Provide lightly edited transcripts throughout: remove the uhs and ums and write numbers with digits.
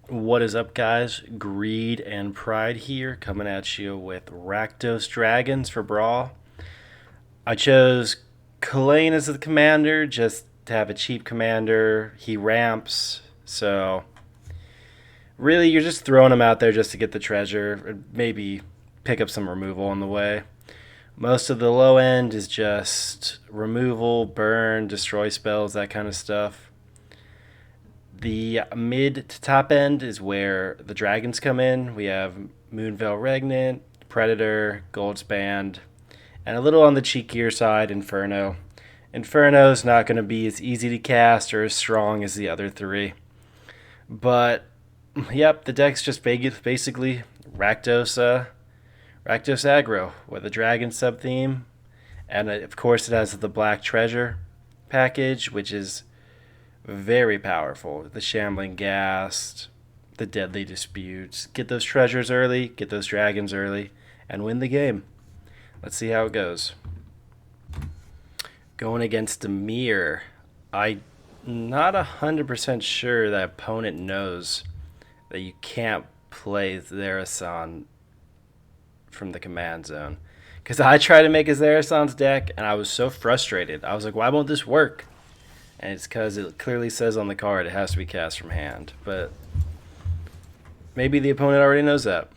What is up, guys? Greed and Pride here, coming at you with Rakdos Dragons for Brawl. I chose Kalain as the commander just to have a cheap commander. He ramps, so really you're just throwing him out there just to get the treasure, or maybe pick up some removal on the way. Most of the low end is just removal, burn, destroy spells, that kind of stuff. The mid to top end is where the dragons come in. We have Moonveil Regnant, Predator, Goldspan, and a little on the cheekier side, Inferno. Inferno's not going to be as easy to cast or as strong as the other three. But, yep, the deck's just basically Rakdos, Rakdos aggro with a dragon sub theme. And of course, it has the Black Treasure package, which is very powerful. The Shambling Ghast, the Deadly Disputes. Get those treasures early, get those dragons early, and win the game. Let's see how it goes. Going against Demir. I'm not 100% sure that opponent knows that you can't play Zerasan from the command zone. Because I tried to make a Zerasan's deck, and I was so frustrated. I was like, why won't this work? And it's because it clearly says on the card it has to be cast from hand. But maybe the opponent already knows that.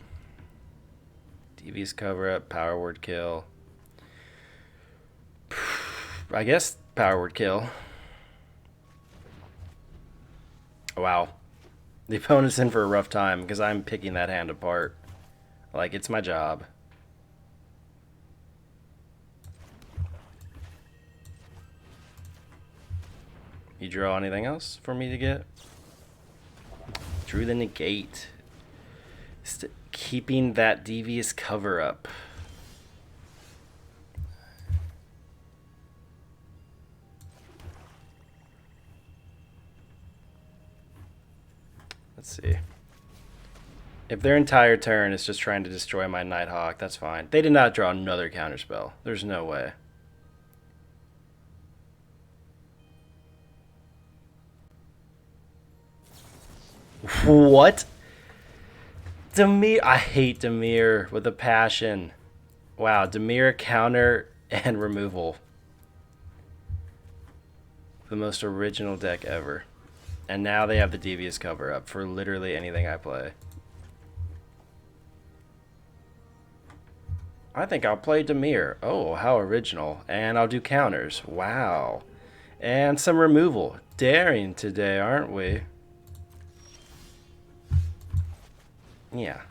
Devious cover up, power word kill. I guess power word kill. Wow. The opponent's in for a rough time because I'm picking that hand apart. Like, it's my job. You draw anything else for me to get? Drew the negate. Keeping that devious cover up. Let's see. If their entire turn is just trying to destroy my Nighthawk, that's fine. They did not draw another counterspell. There's no way. What? Demir. I hate Demir with a passion. Wow, Demir counter and removal. The most original deck ever. And now they have the devious cover up for literally anything I play. I think I'll play Demir. Oh, how original. And I'll do counters. Wow. And some removal. Daring today, aren't we? Yeah.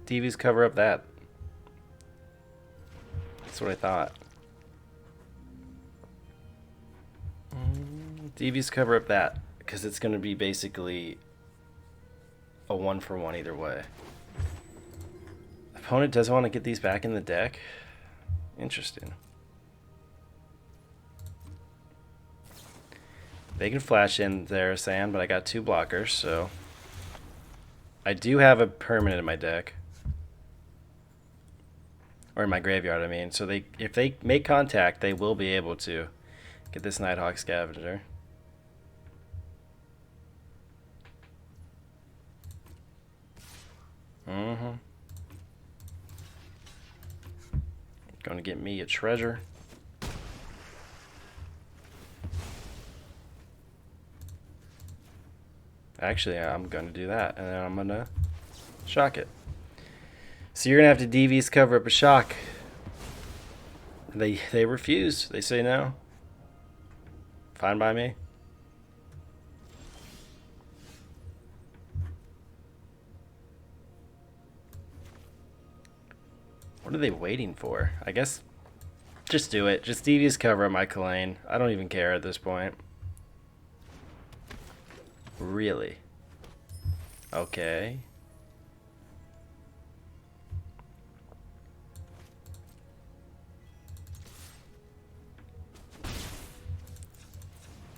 Devious cover up that. That's what I thought. Devious cover up that. Because it's going to be basically a 1-for-1 either way. Opponent doesn't want to get these back in the deck. Interesting. They can flash in there, Sand, but I got 2 blockers, so I do have a permanent in my deck. Or in my graveyard, I mean. So if they make contact, they will be able to get this Nighthawk Scavenger. Going to get me a treasure. Actually, I'm going to do that, and then I'm going to shock it. So you're going to have to devious cover up a shock. They refuse. They say no. Fine by me. What are they waiting for? I guess just do it. Just devious cover up my Kalain. I don't even care at this point. Really? Okay.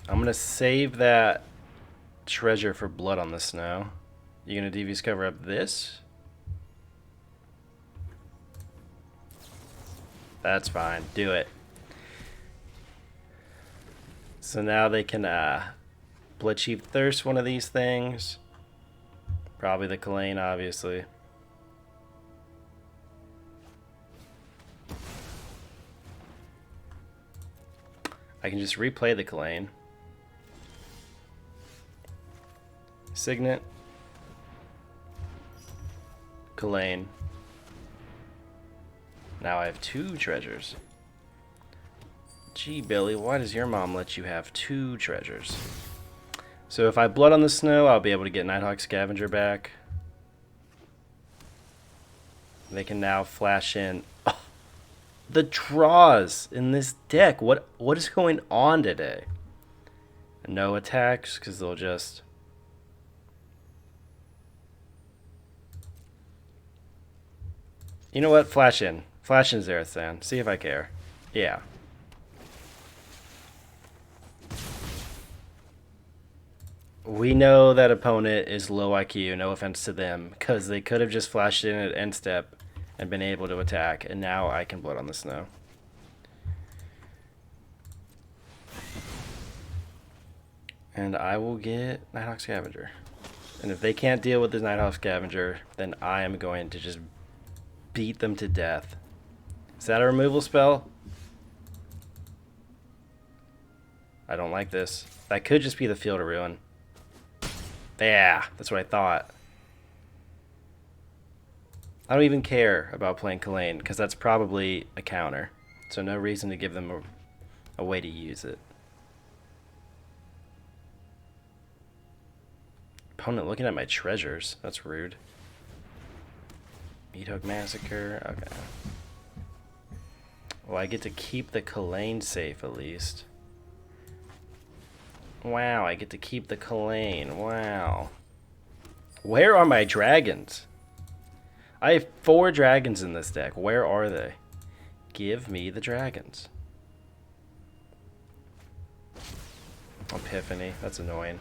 I'm gonna save that treasure for blood on the snow. You gonna devious cover up this? That's fine. Do it. So now they can Bloodchief Thirst one of these things. Probably the Kalain, obviously. I can just replay the Kalain. Signet. Kalain. Now I have 2 treasures. Gee, Billy, why does your mom let you have 2 treasures? So if I blood on the snow, I'll be able to get Nighthawk Scavenger back. They can now flash in. Oh, the draws in this deck. What is going on today? No attacks, because they'll just... You know what? Flash in. Flash in Zarathan. See if I care. Yeah. We know that opponent is low IQ, no offense to them, because they could have just flashed in at end step and been able to attack, and now I can blood on the snow. And I will get Nighthawk Scavenger. And if they can't deal with this Nighthawk Scavenger, then I am going to just beat them to death. Is that a removal spell? I don't like this. That could just be the Field of Ruin. Yeah, that's what I thought. I don't even care about playing Kalain, because that's probably a counter. So no reason to give them a way to use it. Opponent looking at my treasures. That's rude. Meathook Massacre. Okay. Well, I get to keep the Kalain safe at least. Wow, I get to keep the Kalain. Wow. Where are my dragons? I have 4 dragons in this deck. Where are they? Give me the dragons. Epiphany. That's annoying.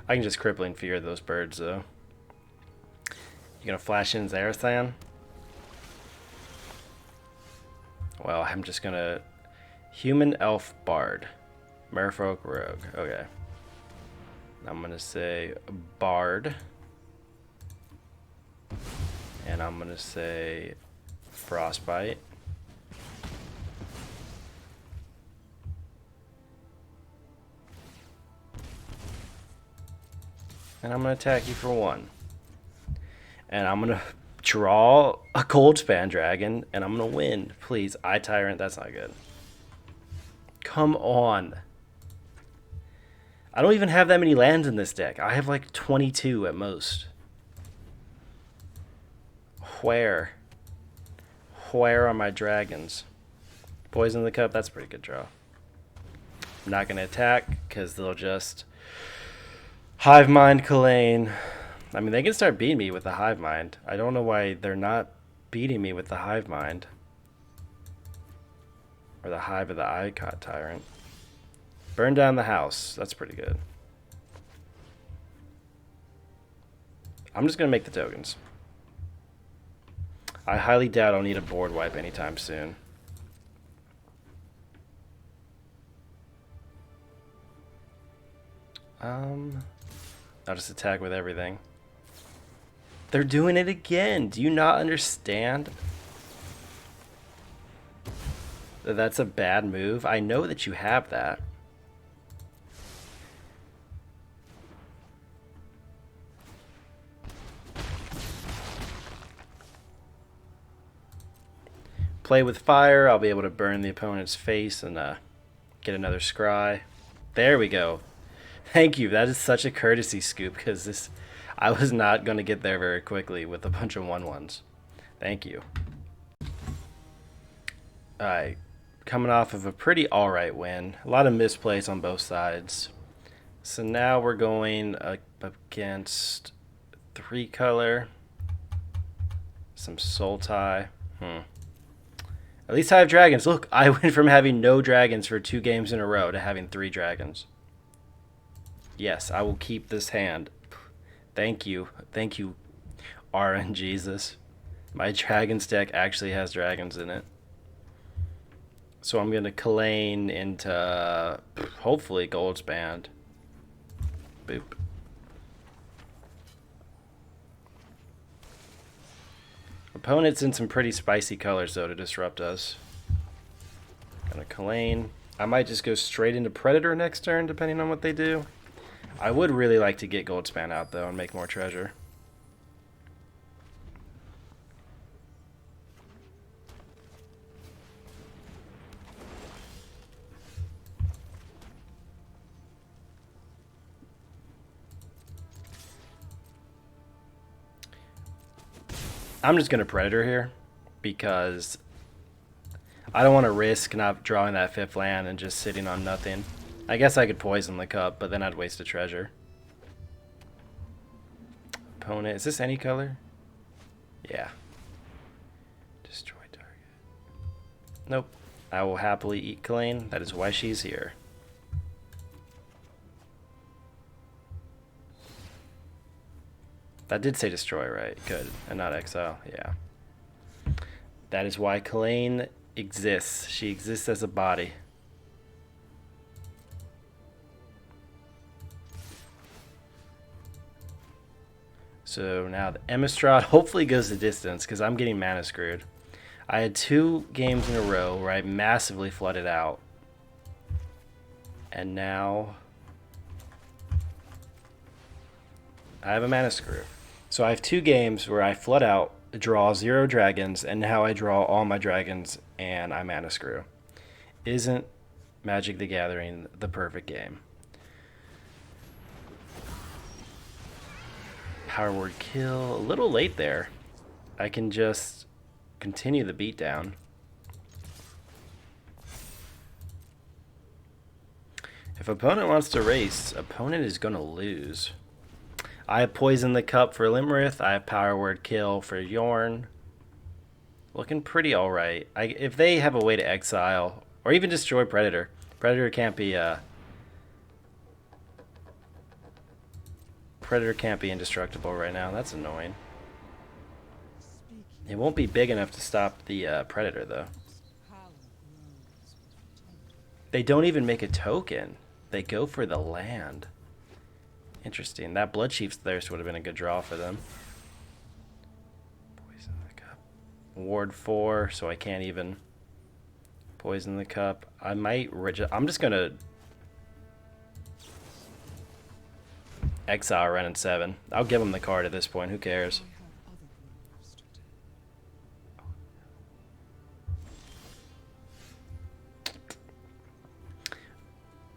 I can just Crippling Fear those birds, though. You gonna flash in Zarathan? Well, I'm just gonna... Human Elf Bard. Merfolk Rogue. Okay. I'm gonna say Bard. And I'm gonna say Frostbite. And I'm gonna attack you for 1. And I'm gonna draw a Goldspan Dragon, and I'm gonna win. Please, Eye Tyrant, that's not good. Come on. I don't even have that many lands in this deck. I have like 22 at most. Where? Where are my dragons? Poison the Cup, that's a pretty good draw. I'm not gonna attack, because they'll just... Hive Mind Kalain. I mean, they can start beating me with the Hive Mind. I don't know why they're not beating me with the Hive Mind. Or the Hive of the Eye Tyrant. Burn down the house. That's pretty good. I'm just going to make the tokens. I highly doubt I'll need a board wipe anytime soon. I'll just attack with everything. They're doing it again. Do you not understand that that's a bad move? I know that you have that. Play with fire. I'll be able to burn the opponent's face and get another scry. There we go. Thank you. That is such a courtesy scoop, because I was not going to get there very quickly with a bunch of 1/1s. Thank you. Alright. Coming off of a pretty alright win. A lot of misplays on both sides. So now we're going up against 3-color. Some Soultie. At least I have dragons. Look, I went from having no dragons for 2 games in a row to having 3 dragons. Yes, I will keep this hand. Thank you. Thank you, RNGesus. My dragons deck actually has dragons in it. So I'm going to Kalain into hopefully Goldspan. Boop. Opponent's in some pretty spicy colors, though, to disrupt us. Gonna Kalain. I might just go straight into Predator next turn, depending on what they do. I would really like to get Goldspan out, though, and make more treasure. I'm just going to Predator here because I don't want to risk not drawing that 5th land and just sitting on nothing. I guess I could poison the cup, but then I'd waste a treasure. Opponent, is this any color? Yeah. Destroy target. Nope. I will happily eat Kalain. That is why she's here. That did say destroy, right? Good. And not exile. Yeah. That is why Kalain exists. She exists as a body. So now the Emistrad hopefully goes the distance because I'm getting mana screwed. I had 2 games in a row where I massively flooded out. And now I have a mana screw. So I have 2 games where I flood out, draw 0 dragons, and now I draw all my dragons and I mana screw. Isn't Magic the Gathering the perfect game? Power word kill. A little late there. I can just continue the beatdown. If opponent wants to race, opponent is going to lose. I have Poison the Cup for Limrith. I have Power Word Kill for Yorn. Looking pretty alright. If they have a way to exile, or even destroy Predator. Predator can't be indestructible right now. That's annoying. It won't be big enough to stop the Predator, though. They don't even make a token. They go for the land. Interesting. That Bloodchief's Thirst would have been a good draw for them. Poison the Cup. Ward 4, so I can't even poison the cup. I'm just going to exile Ren and 7. I'll give him the card at this point. Who cares?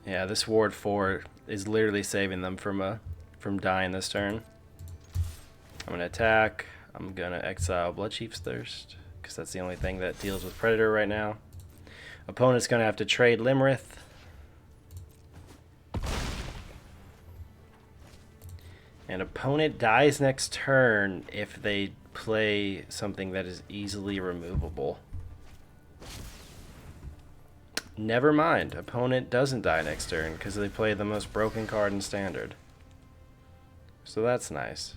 Yeah, this Ward 4 is literally saving them from dying this turn. I'm going to attack. I'm going to exile Bloodchief's Thirst because that's the only thing that deals with Predator right now. Opponent's going to have to trade Limrith. And opponent dies next turn if they play something that is easily removable. Never mind, opponent doesn't die next turn because they play the most broken card in Standard. So that's nice.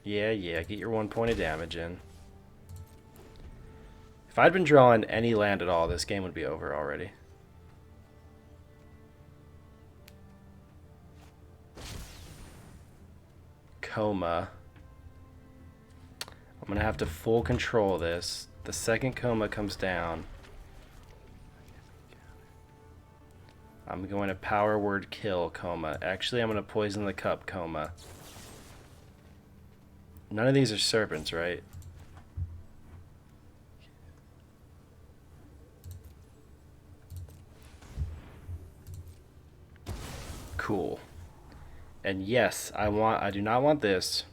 Yeah, get your 1 point of damage in. If I'd been drawing any land at all, this game would be over already. Coma. I'm going to have to full control this. The second Coma comes down, I'm going to Power Word Kill Coma. Actually, I'm going to Poison the Cup Coma. None of these are serpents, right? Cool. And yes, I do not want this.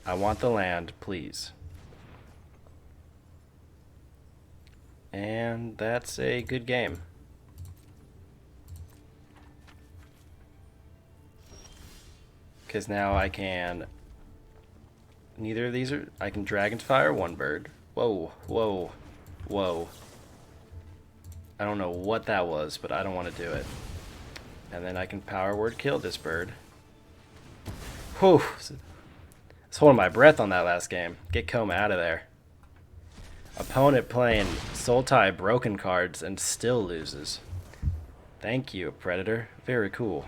I want the land, please. And that's a good game. Because now I can... Neither of these are... I can Dragon's Fire one bird. Whoa. I don't know what that was, but I don't want to do it. And then I can Power Word Kill this bird. Whew. I was holding my breath on that last game. Get Coma out of there. Opponent playing Soultie broken cards and still loses. Thank you, Predator. Very cool.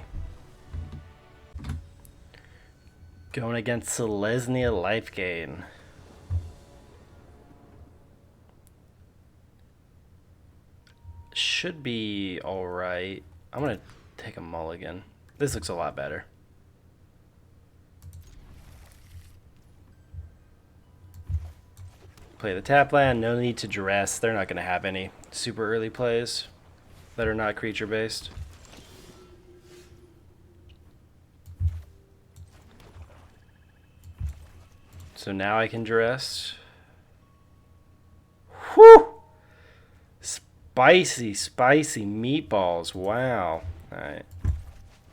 Going against Celestia life gain. Should be alright. I'm going to take a mulligan. This looks a lot better. Play the tap land. No need to duress. They're not going to have any super early plays that are not creature based. So now I can duress. Whew! Spicy, spicy meatballs. Wow. Alright.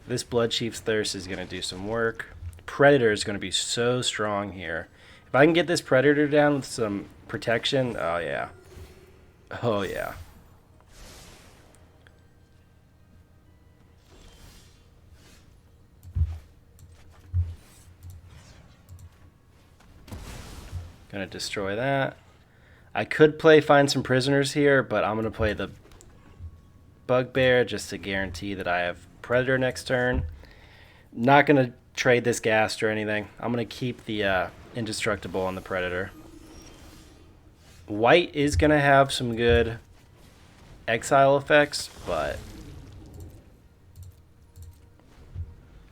This Blood Chief's Thirst is going to do some work. Predator is going to be so strong here. If I can get this Predator down with some protection, oh yeah. Oh yeah. Gonna destroy that. I could play Find Some Prisoners here, but I'm gonna play the Bugbear just to guarantee that I have Predator next turn. Not gonna trade this Ghast or anything. I'm gonna keep the Indestructible on the Predator. White is gonna have some good exile effects, but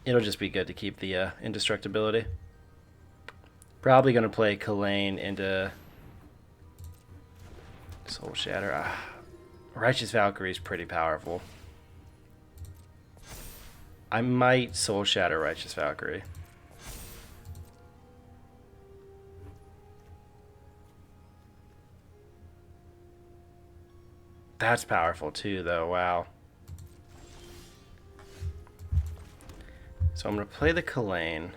it'll just be good to keep the indestructibility. Probably gonna play Kalain into Soul Shatter. Righteous Valkyrie is pretty powerful. I might Soul Shatter Righteous Valkyrie. That's powerful too, though. Wow. So I'm going to play the Kalain.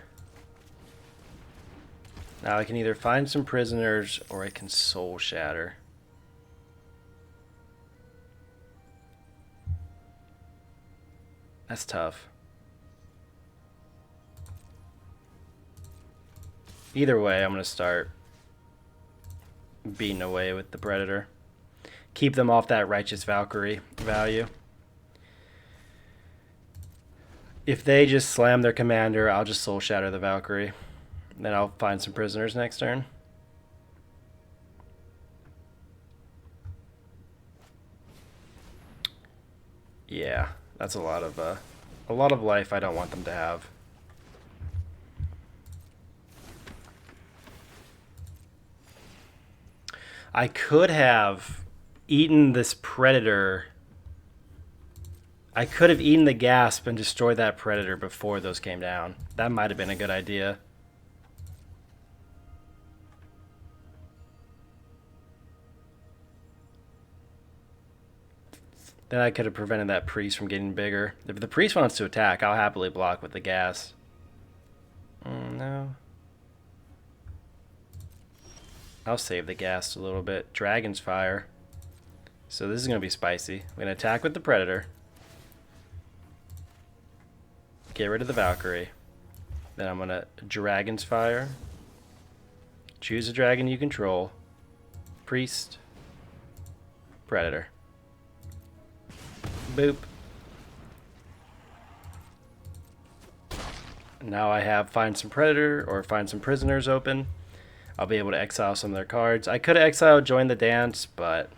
Now I can either find some prisoners or I can Soul Shatter. That's tough. Either way, I'm going to start beating away with the Predator. Keep them off that Righteous Valkyrie value. If they just slam their commander, I'll just Soul Shatter the Valkyrie. Then I'll find some prisoners next turn. Yeah, that's a lot of life I don't want them to have. I could have eaten this Predator. I could have eaten the Gasp and destroyed that Predator before those came down. That might have been a good idea. Then I could have prevented that Priest from getting bigger. If the Priest wants to attack, I'll happily block with the gas. No. I'll save the gas a little bit. Dragon's Fire. So this is going to be spicy. I'm going to attack with the Predator. Get rid of the Valkyrie. Then I'm going to Dragon's Fire. Choose a dragon you control. Priest. Predator. Boop. Now I have Find Some Predator or Find Some Prisoners open. I'll be able to exile some of their cards. I could have exiled Join the Dance, but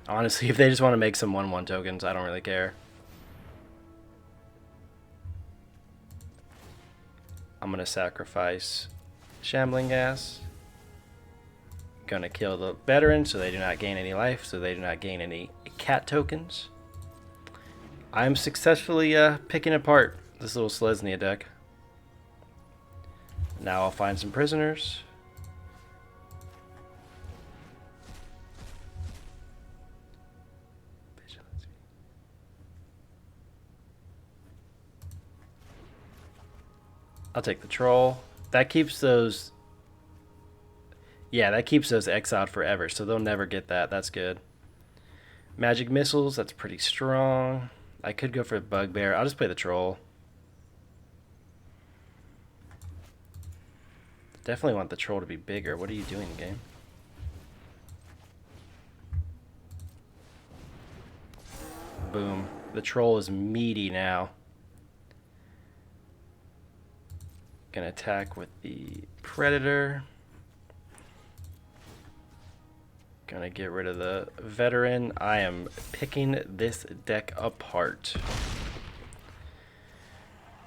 honestly, if they just want to make some 1/1 tokens, I don't really care. I'm going to sacrifice Shambling Gas. Gonna kill the veteran so they do not gain any life, so they do not gain any cat tokens. I'm successfully picking apart this little Celestia deck. Now I'll find some prisoners. I'll take the troll. That keeps those... Yeah, that keeps those exiled forever, so they'll never get that. That's good. Magic Missiles, that's pretty strong. I could go for Bugbear. I'll just play the Troll. Definitely want the Troll to be bigger. What are you doing, game? Boom. The troll is meaty now. Gonna attack with the predator. Gonna get rid of the veteran. I am picking this deck apart.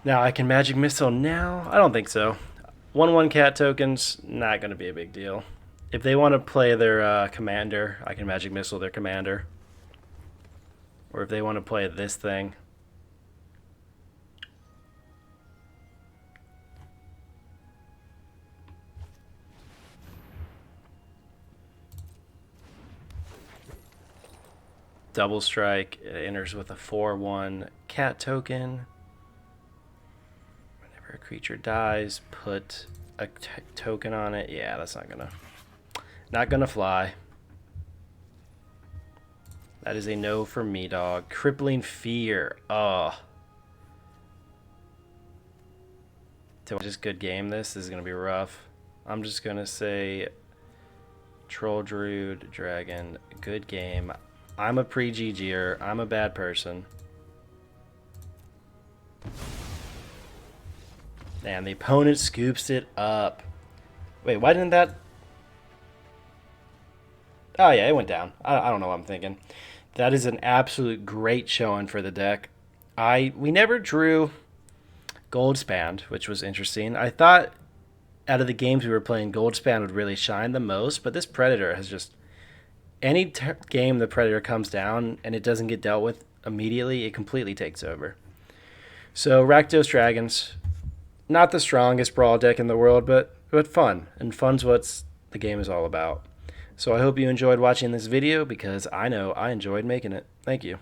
Now I can magic missile now? I don't think so. 1/1 cat tokens, not gonna be a big deal. If they want to play their commander, I can magic missile their commander. Or if they want to play this thing. Double strike, it enters with a 4/1 cat token. Whenever a creature dies, put a token on it. Yeah, that's not gonna fly. That is a no for me, dog. Crippling Fear. Oh. To just good game this is gonna be rough. I'm just gonna say Troll Druid Dragon, good game. I'm a pre-GG'er. I'm a bad person. And the opponent scoops it up. Wait, why didn't that... Oh yeah, it went down. I don't know what I'm thinking. That is an absolute great showing for the deck. We never drew Goldspan, which was interesting. I thought out of the games we were playing, Goldspan would really shine the most, but this Predator has just... Any game the Predator comes down and it doesn't get dealt with immediately, it completely takes over. So Rakdos Dragons, not the strongest Brawl deck in the world, but fun. And fun's what the game is all about. So I hope you enjoyed watching this video because I know I enjoyed making it. Thank you.